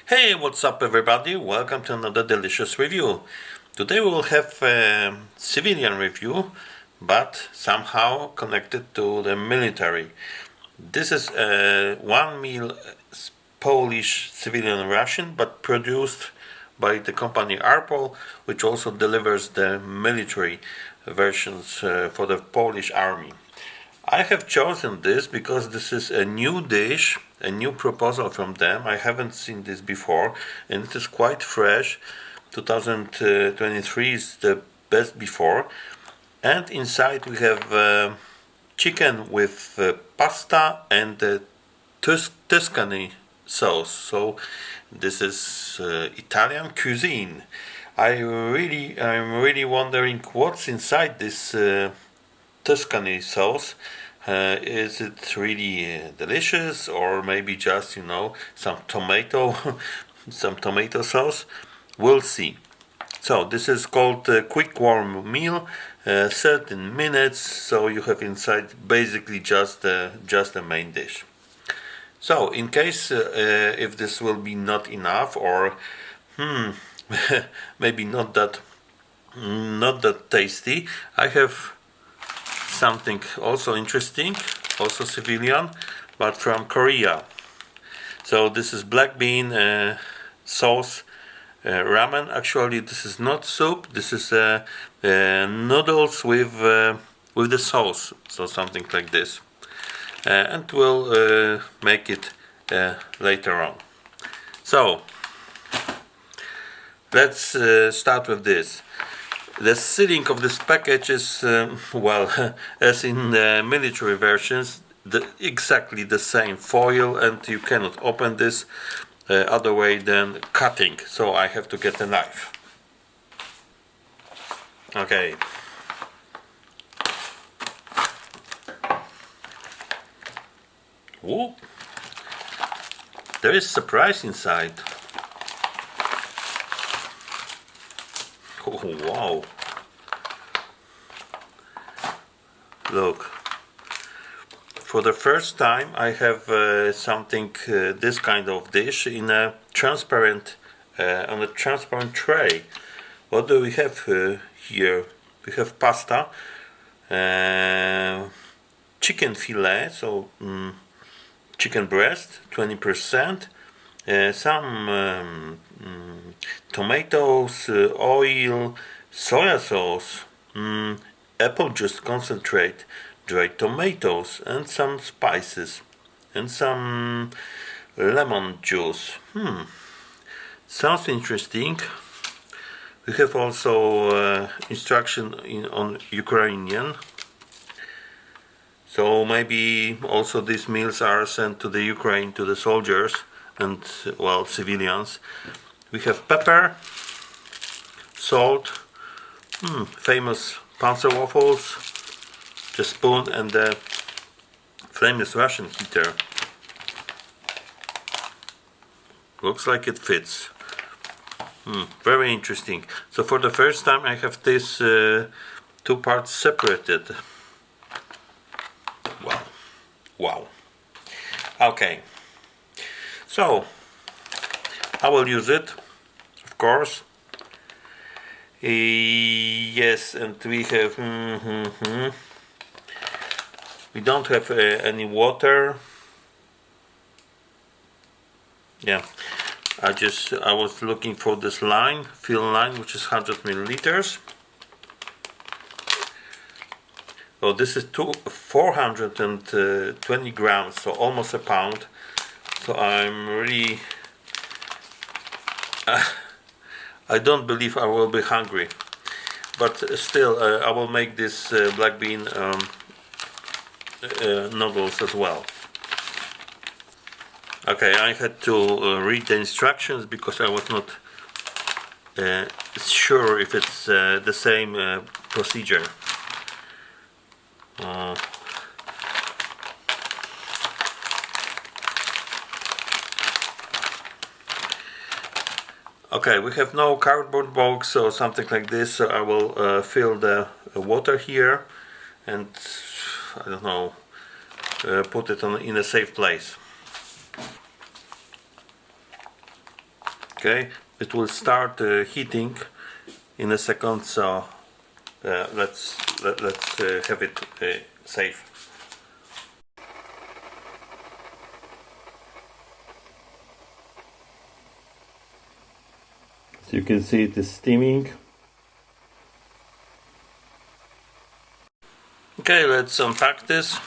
Hey, what's up everybody? Welcome to another delicious review. Today we will have a civilian review, but somehow connected to the military. This is one meal Polish civilian ration, but produced by the company Arpol, which also delivers the military versions for the Polish army. I have chosen this because this is a new dish, a new proposal from them. I haven't seen this before, and it is quite fresh. 2023 is the best before. And inside we have chicken with pasta and Tuscany sauce. So this is Italian cuisine. I'm really wondering what's inside this Tuscany sauce. Is it really delicious, or maybe just some tomato, some tomato sauce? We'll see. So this is called quick warm meal, 13 minutes. So you have inside basically just the main dish. So in case if this will be not enough, or maybe not that tasty, I have something also interesting, also civilian, but from Korea. So this is black bean sauce ramen. Actually, this is not soup. This is noodles with the sauce. So something like this, and we'll make it later on. So let's start with this. The sealing of this package is, as in the military versions, exactly the same foil, and you cannot open this other way than cutting. So I have to get a knife. Okay. Whoa. There is surprise inside. Oh, wow. Look. For the first time I have something, this kind of dish in a transparent, on a transparent tray. What do we have here? We have pasta, chicken fillet, so chicken breast, 20%, some tomatoes, oil, soya sauce, apple juice concentrate, dried tomatoes, and some spices, and some lemon juice. Sounds interesting. We have also instruction on Ukrainian. So maybe also these meals are sent to the Ukraine, to the soldiers and civilians. We have pepper, salt, famous panzer waffles, the spoon, and the famous Russian heater. Looks like it fits. Very interesting. So for the first time I have this two parts separated. Wow. Okay. So I will use it, of course. Yes, and we have we don't have any water. Yeah, I was looking for this line, fill line, which is 100 milliliters. Oh, this is 420 grams, so almost a pound. So I'm really I don't believe I will be hungry, but still I will make this black bean noodles as well. Okay, I had to read the instructions because I was not sure if it's the same procedure. Okay, we have no cardboard box or something like this, so I will fill the water here and I don't know, put it in a safe place. Okay, it will start heating in a second, so let's have it safe. So you can see it is steaming. Okay, let's unpack this.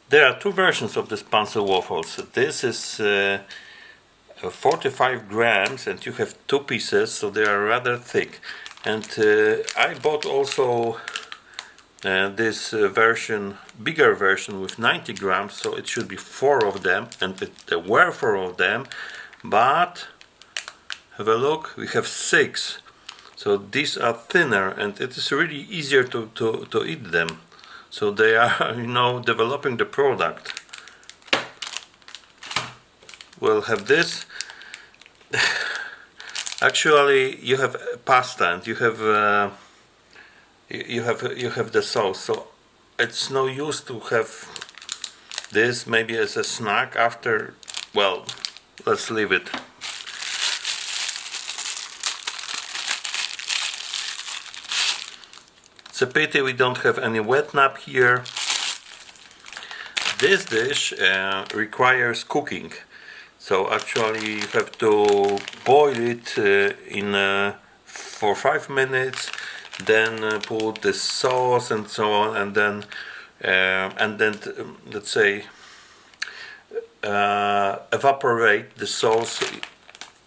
There are two versions of this Panzer waffles. This is 45 grams and you have two pieces, so they are rather thick. And I bought also this version, bigger version with 90 grams, so it should be 4 of them, and there were 4 of them, but have a look, we have 6. So these are thinner and it is really easier to eat them. So they are, you know, developing the product. We'll have this. Actually, you have pasta and you have the sauce. So it's no use to have this maybe as a snack after. Well, let's leave it. It's a pity we don't have any wet nap here. This dish requires cooking. So actually you have to boil it for 5 minutes, then put the sauce and so on, and then let's say evaporate the sauce,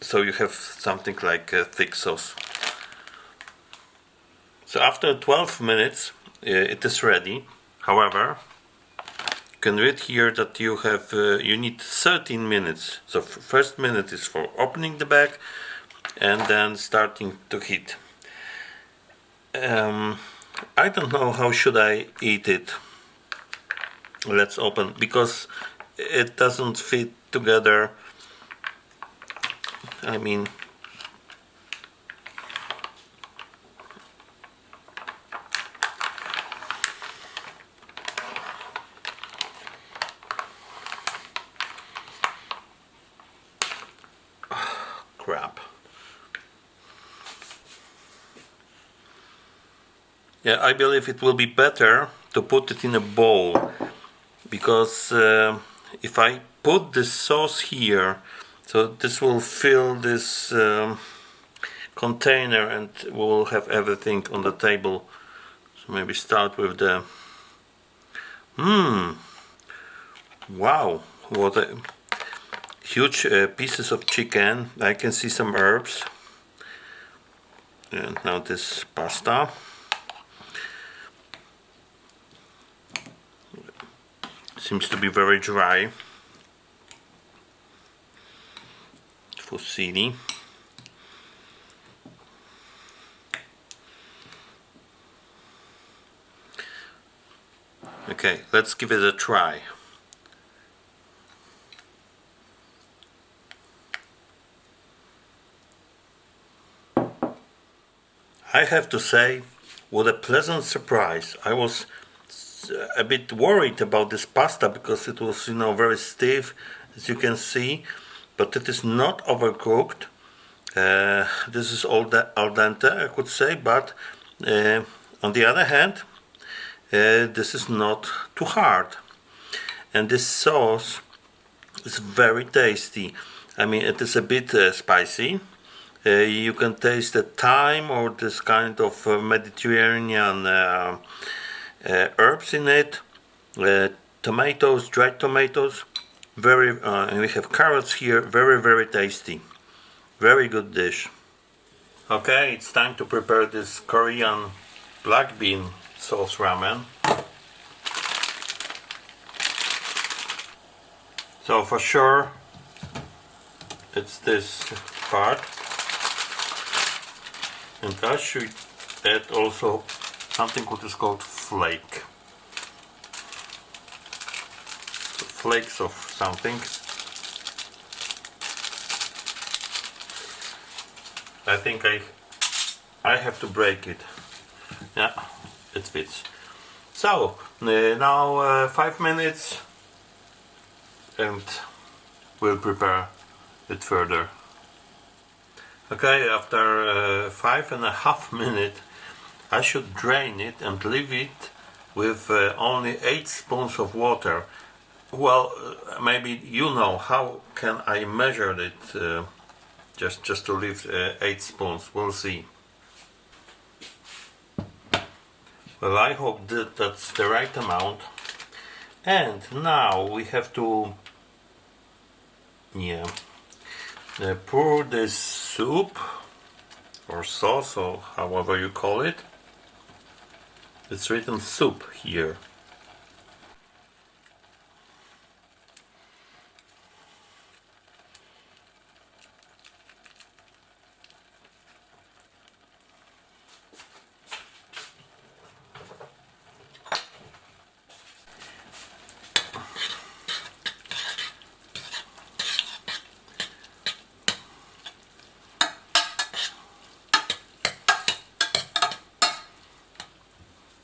so you have something like a thick sauce. So after 12 minutes it is ready. However, you can read here that you have you need 13 minutes. So first minute is for opening the bag and then starting to heat. I don't know how should I eat it. Let's open, because it doesn't fit together. I mean, crap. Yeah, I believe it will be better to put it in a bowl, because if I put the sauce here, so this will fill this container and we will have everything on the table. So maybe start with the wow, what a huge pieces of chicken. I can see some herbs, and now this pasta. Seems to be very dry. Fusilli. Okay, let's give it a try. I have to say, what a pleasant surprise. I was a bit worried about this pasta because it was, you know, very stiff, as you can see, but it is not overcooked. This is al dente, I could say, but on the other hand, this is not too hard. And this sauce is very tasty. I mean, it is a bit spicy. You can taste the thyme or this kind of Mediterranean herbs in it. Tomatoes, dried tomatoes. And we have carrots here. Very tasty. Very good dish. Okay, it's time to prepare this Korean black bean sauce ramen. So for sure, it's this part. And I should add also something what is called flake. So flakes of something. I think I have to break it. Yeah, it fits. So now 5 minutes and we'll prepare bit further. Okay, after 5.5 minutes I should drain it and leave it with only 8 spoons of water. Well, maybe you know how can I measure it, just to leave 8 spoons. We'll see. Well, I hope that that's the right amount. And now we have to pour this soup or sauce, or however you call it. It's written soup here.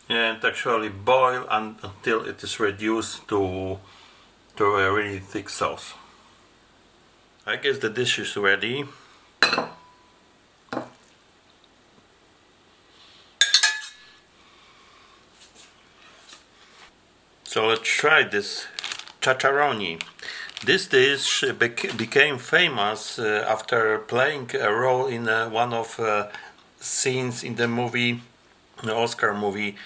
And actually boil until it is reduced to a really thick sauce. I guess the dish is ready. So let's try this chacharon. This dish became famous after playing a role in one of scenes in the movie, the Oscar movie,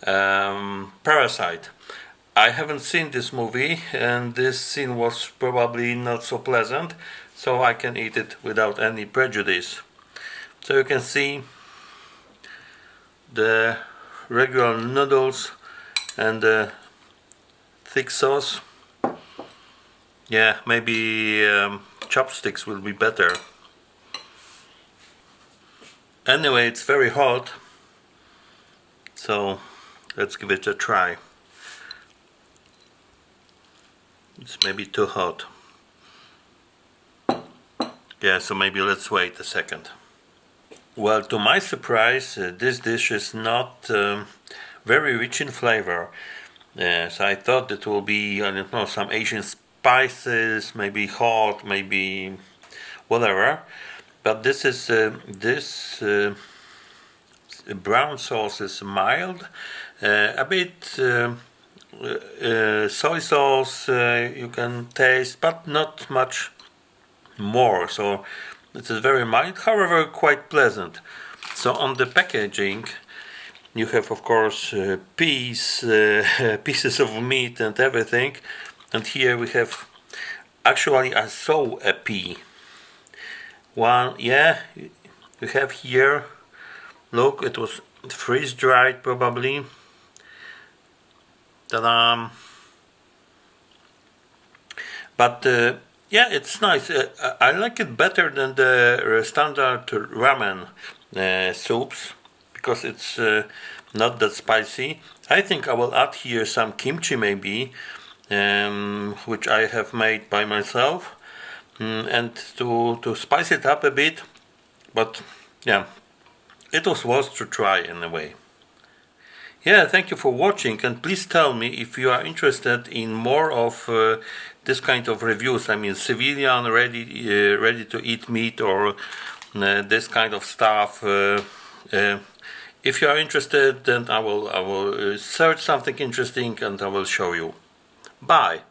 Parasite. I haven't seen this movie, and this scene was probably not so pleasant, so I can eat it without any prejudice. So you can see the regular noodles and the thick sauce. Yeah, maybe chopsticks will be better. Anyway, it's very hot, so let's give it a try. It's maybe too hot. Yeah, so maybe let's wait a second. Well, to my surprise, this dish is not very rich in flavor. So I thought it will be, I don't know, some Asian spices, maybe hot, maybe whatever. But this is brown sauce is mild, a bit soy sauce you can taste, but not much more. So it is very mild, however quite pleasant. So on the packaging you have, of course, pieces of meat and everything, and here we have, actually I saw a pea. One, yeah, you have here, look, it was freeze dried probably. Ta-da! But yeah, it's nice. I like it better than the standard ramen soups, because it's not that spicy. I think I will add here some kimchi maybe, which I have made by myself, and to spice it up a bit. But yeah, it was worth to try in a way. Yeah, thank you for watching, and please tell me if you are interested in more of this kind of reviews. I mean, civilian, ready to eat meat, or this kind of stuff. If you are interested, then I will search something interesting and I will show you. Bye.